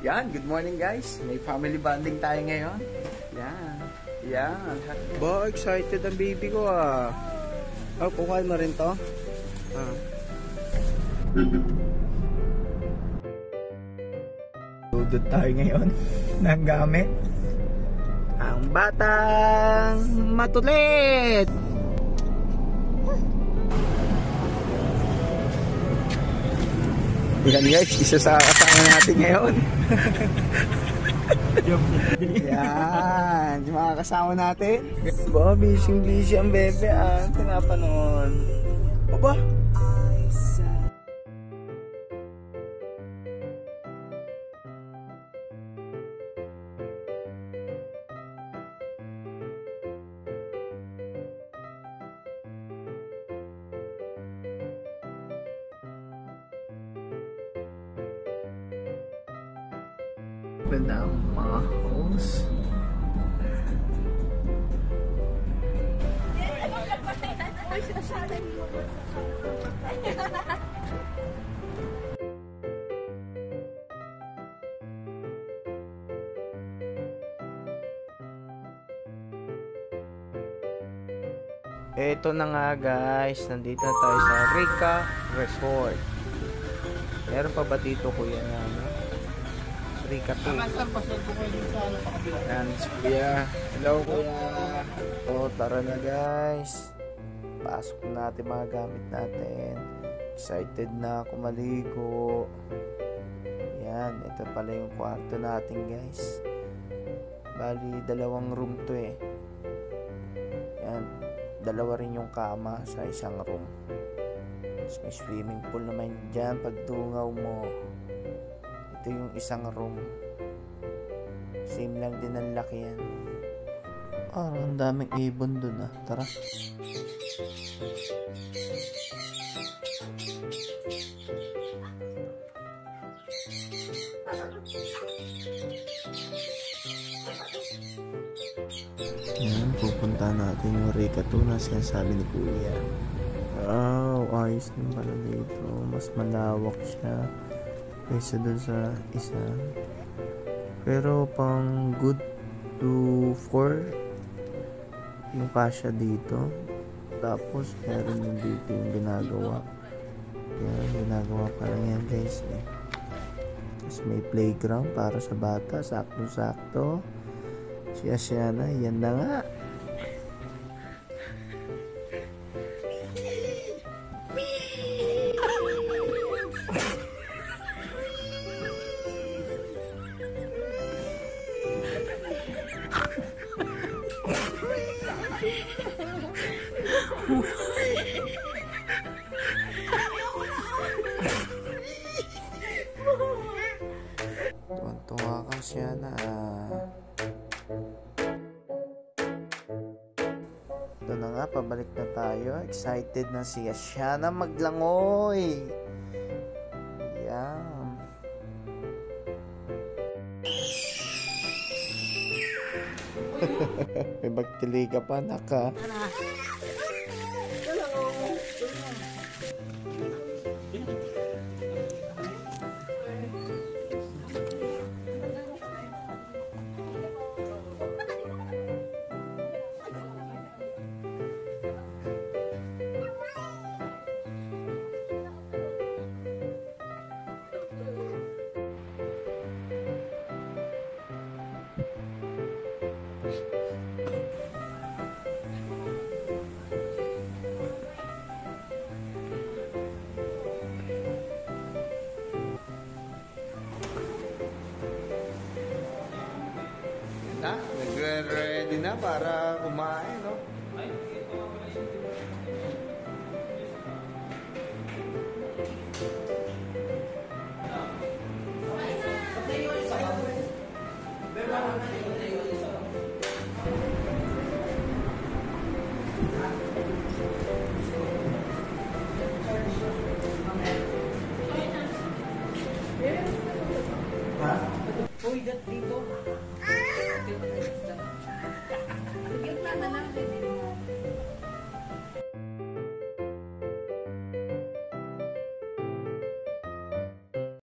Yan, good morning guys. May family bonding tayo ngayon. Yan. Yan. Ba, excited ang baby ko ah. Oh, kukuha mo rin to? Ah. Dudod tayo ngayon ng gamit. Ang batang matulit! Yan guys, isa sa kasama natin ngayon. Yan, yung mga kasama natin. Ba, busy ang bebe ah. Pinapanood. Aba? Ganda ang mga host. Ito na nga guys, nandito na tayo sa Rica Resort. Meron pa ba dito kuya na ano? Rica 2. Yan, kuya. Hello kuya. O, tara na guys. Pasok natin mga gamit natin. Excited na ako maligo. Yan, ito pala yung kwarto natin guys. Bali, 2 room to eh. Yan, 2 rin yung kama sa isang room. Tapos may swimming pool naman dyan pag dungaw mo. Ito yung isang room. Same lang din ang laki yan. Ang daming ibon dun ah. Tara. Yan, pupunta natin yung Rica 2 na sinasabi ni Kuya. Wow, ayos din pala dito. Mas malawak siya kaysa doon sa isa, pero pang good to 4 yung kasya dito. Tapos meron yung dito yung ginagawa. Yan, ginagawa pa lang yan guys eh. Tapos may playground para sa bata, sakto siya na, yan na nga. Tuwa ka siya na. Ito na nga, pabalik na tayo. Excited na siya na maglangoy. Yan. May bagtili ka pa, naka. Na, nagre-ready na para kumain, no? Ha? Uy, that